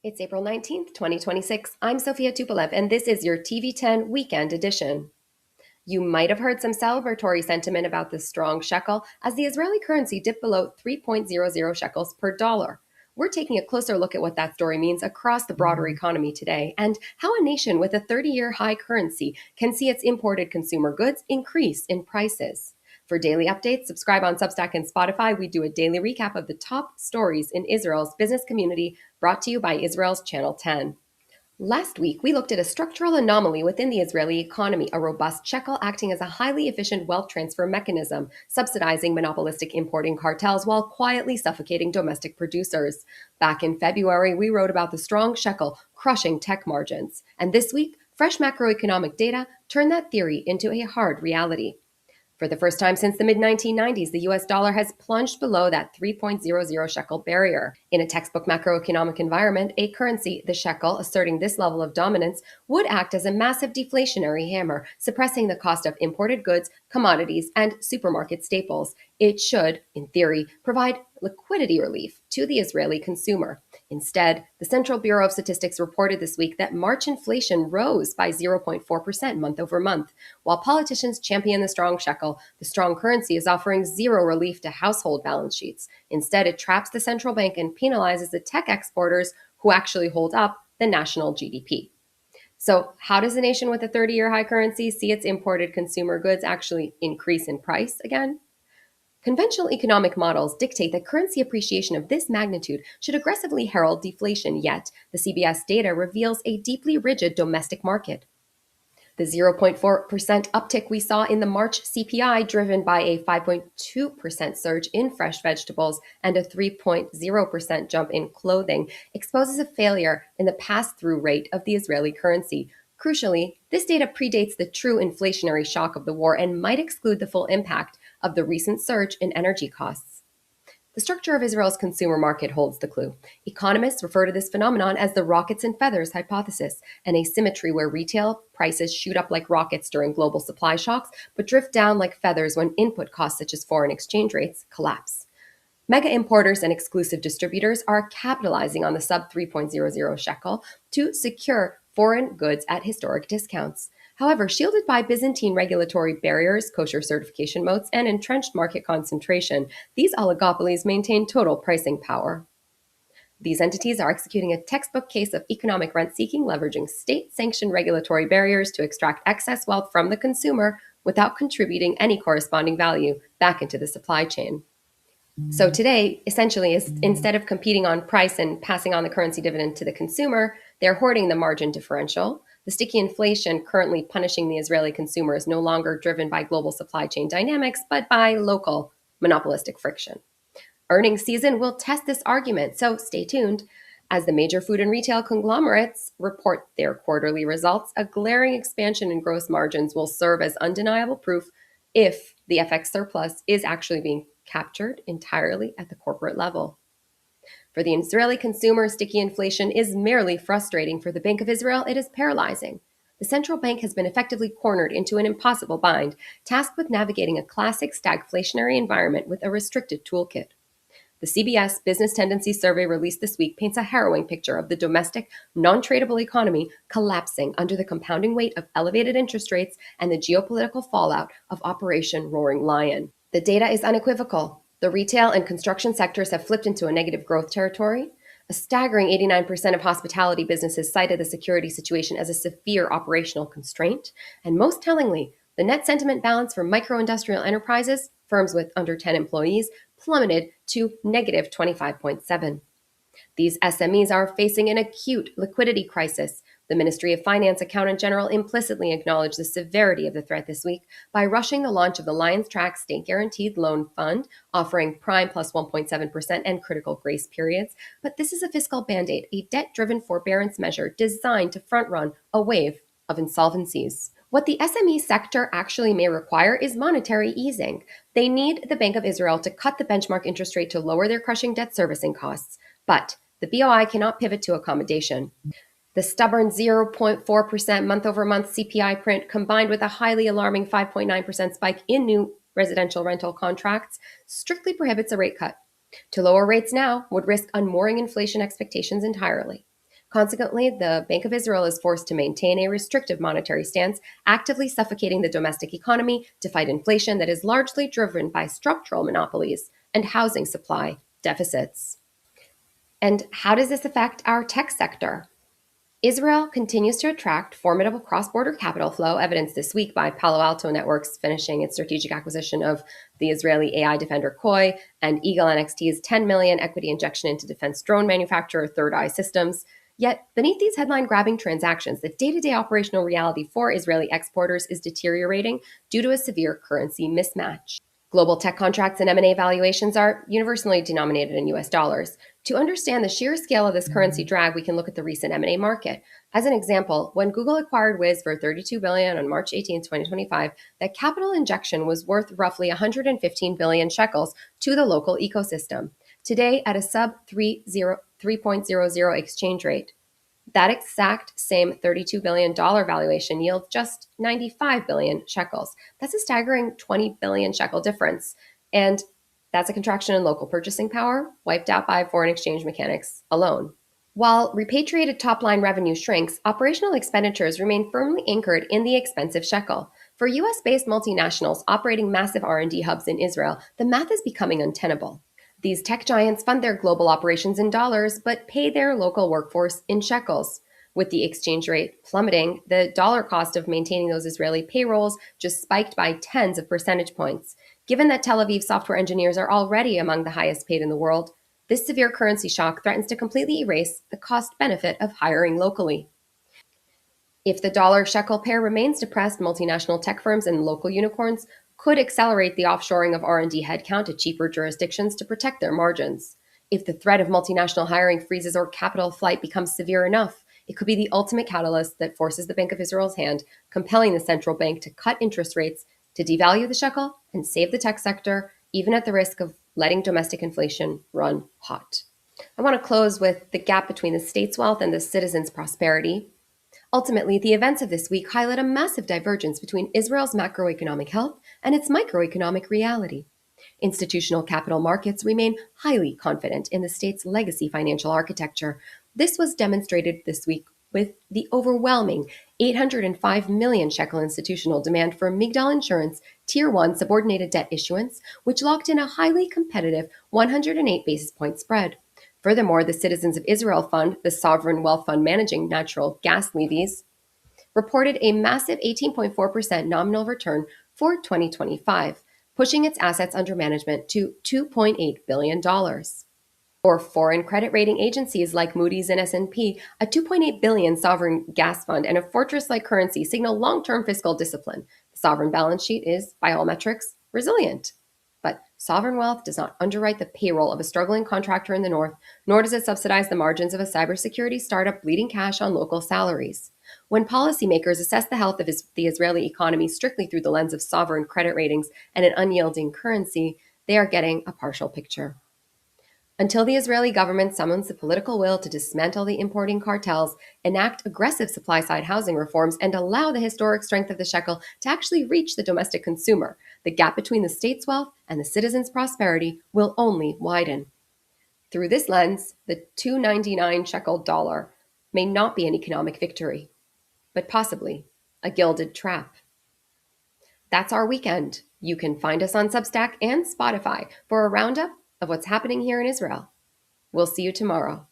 It's April 19th, 2026. I'm Sophia Tupolev, and this is your TV10 Weekend Edition. You might have heard some celebratory sentiment about the strong shekel as the Israeli currency dipped below 3.00 shekels per dollar. We're taking a closer look at what that story means across the broader economy today and how a nation with a 30-year high currency can see its imported consumer goods increase in prices. For daily updates, subscribe on Substack and Spotify. We do a daily recap of the top stories in Israel's business community, brought to you by Israel's Channel 10. Last week, we looked at a structural anomaly within the Israeli economy, a robust shekel acting as a highly efficient wealth transfer mechanism, subsidizing monopolistic importing cartels while quietly suffocating domestic producers. Back in February, we wrote about the strong shekel crushing tech margins. And this week, fresh macroeconomic data turned that theory into a hard reality. For the first time since the mid-1990s, the US dollar has plunged below that 3.00 shekel barrier. In a textbook macroeconomic environment, a currency, the shekel, asserting this level of dominance, would act as a massive deflationary hammer, suppressing the cost of imported goods, commodities, and supermarket staples. It should, in theory, provide liquidity relief to the Israeli consumer. Instead, the Central Bureau of Statistics reported this week that March inflation rose by 0.4% month over month. While politicians champion the strong shekel, the strong currency is offering zero relief to household balance sheets. Instead, it traps the central bank and penalizes the tech exporters who actually hold up the national GDP. So, how does a nation with a 30-year high currency see its imported consumer goods actually increase in price again? Conventional economic models dictate that currency appreciation of this magnitude should aggressively herald deflation, yet the CBS data reveals a deeply rigid domestic market. The 0.4% uptick we saw in the March CPI, driven by a 5.2% surge in fresh vegetables and a 3.0% jump in clothing, exposes a failure in the pass-through rate of the Israeli currency. Crucially, this data predates the true inflationary shock of the war and might exclude the full impact of the recent surge in energy costs. The structure of Israel's consumer market holds the clue. Economists refer to this phenomenon as the rockets and feathers hypothesis, an asymmetry where retail prices shoot up like rockets during global supply shocks, but drift down like feathers when input costs such as foreign exchange rates collapse. Mega importers and exclusive distributors are capitalizing on the sub 3.00 shekel to secure foreign goods at historic discounts. However, shielded by Byzantine regulatory barriers, kosher certification moats, and entrenched market concentration, these oligopolies maintain total pricing power. These entities are executing a textbook case of economic rent seeking, leveraging state sanctioned regulatory barriers to extract excess wealth from the consumer without contributing any corresponding value back into the supply chain. So today, essentially, is instead of competing on price and passing on the currency dividend to the consumer, they're hoarding the margin differential. The sticky inflation currently punishing the Israeli consumer is no longer driven by global supply chain dynamics, but by local monopolistic friction. Earnings season will test this argument, so stay tuned. As the major food and retail conglomerates report their quarterly results, a glaring expansion in gross margins will serve as undeniable proof if the FX surplus is actually being captured entirely at the corporate level. For the Israeli consumer, sticky inflation is merely frustrating. For the Bank of Israel, it is paralyzing. The central bank has been effectively cornered into an impossible bind, tasked with navigating a classic stagflationary environment with a restricted toolkit. The CBS Business Tendency Survey released this week paints a harrowing picture of the domestic, non-tradable economy collapsing under the compounding weight of elevated interest rates and the geopolitical fallout of Operation Roaring Lion. The data is unequivocal. The retail and construction sectors have flipped into a negative growth territory. A staggering 89% of hospitality businesses cited the security situation as a severe operational constraint. And most tellingly, the net sentiment balance for micro-industrial enterprises, firms with under 10 employees, plummeted to negative 25.7. These SMEs are facing an acute liquidity crisis. The Ministry of Finance Accountant General implicitly acknowledged the severity of the threat this week by rushing the launch of the Lions Track State Guaranteed Loan Fund, offering prime plus 1.7% and critical grace periods. But this is a fiscal band-aid, a debt-driven forbearance measure designed to front-run a wave of insolvencies. What the SME sector actually may require is monetary easing. They need the Bank of Israel to cut the benchmark interest rate to lower their crushing debt servicing costs. But the BOI cannot pivot to accommodation. The stubborn 0.4% month-over-month CPI print, combined with a highly alarming 5.9% spike in new residential rental contracts, strictly prohibits a rate cut. To lower rates now would risk unmooring inflation expectations entirely. Consequently, the Bank of Israel is forced to maintain a restrictive monetary stance, actively suffocating the domestic economy to fight inflation that is largely driven by structural monopolies and housing supply deficits. And how does this affect our tech sector? Israel continues to attract formidable cross border capital flow, evidenced this week by Palo Alto Networks finishing its strategic acquisition of the Israeli AI defender Koi and Eagle NXT's 10 million equity injection into defense drone manufacturer Third Eye Systems. Yet, beneath these headline grabbing transactions, the day to day operational reality for Israeli exporters is deteriorating due to a severe currency mismatch. Global tech contracts and M&A valuations are universally denominated in US dollars. To understand the sheer scale of this currency drag, we can look at the recent M&A market. As an example, when Google acquired Wiz for $32 billion on March 18, 2025, that capital injection was worth roughly 115 billion shekels to the local ecosystem. Today, at a sub 3.00 exchange rate, that exact same $32 billion valuation yields just 95 billion shekels. That's a staggering 20 billion shekel difference. And that's a contraction in local purchasing power, wiped out by foreign exchange mechanics alone. While repatriated top-line revenue shrinks, operational expenditures remain firmly anchored in the expensive shekel. For US-based multinationals operating massive R&D hubs in Israel, the math is becoming untenable. These tech giants fund their global operations in dollars, but pay their local workforce in shekels. With the exchange rate plummeting, the dollar cost of maintaining those Israeli payrolls just spiked by tens of percentage points. Given that Tel Aviv software engineers are already among the highest paid in the world, this severe currency shock threatens to completely erase the cost benefit of hiring locally. If the dollar shekel pair remains depressed, multinational tech firms and local unicorns could accelerate the offshoring of R&D headcount to cheaper jurisdictions to protect their margins. If the threat of multinational hiring freezes or capital flight becomes severe enough, it could be the ultimate catalyst that forces the Bank of Israel's hand, compelling the central bank to cut interest rates, to devalue the shekel, and save the tech sector, even at the risk of letting domestic inflation run hot. I want to close with the gap between the state's wealth and the citizens' prosperity. Ultimately, the events of this week highlight a massive divergence between Israel's macroeconomic health and its microeconomic reality. Institutional capital markets remain highly confident in the state's legacy financial architecture. This was demonstrated this week with the overwhelming 805 million shekel institutional demand for Migdal Insurance Tier 1 subordinated debt issuance, which locked in a highly competitive 108 basis point spread. Furthermore, the Citizens of Israel Fund, the sovereign wealth fund managing natural gas levies, reported a massive 18.4% nominal return for 2025, pushing its assets under management to $2.8 billion. Or foreign credit rating agencies like Moody's and S&P, a 2.8 billion sovereign gas fund and a fortress-like currency signal long-term fiscal discipline. The sovereign balance sheet is, by all metrics, resilient. But sovereign wealth does not underwrite the payroll of a struggling contractor in the north, nor does it subsidize the margins of a cybersecurity startup bleeding cash on local salaries. When policymakers assess the health of the Israeli economy strictly through the lens of sovereign credit ratings and an unyielding currency, they are getting a partial picture. Until the Israeli government summons the political will to dismantle the importing cartels, enact aggressive supply-side housing reforms, and allow the historic strength of the shekel to actually reach the domestic consumer, the gap between the state's wealth and the citizens' prosperity will only widen. Through this lens, the 2.99 shekel dollar may not be an economic victory, but possibly a gilded trap. That's our weekend. You can find us on Substack and Spotify for a roundup of what's happening here in Israel. We'll see you tomorrow.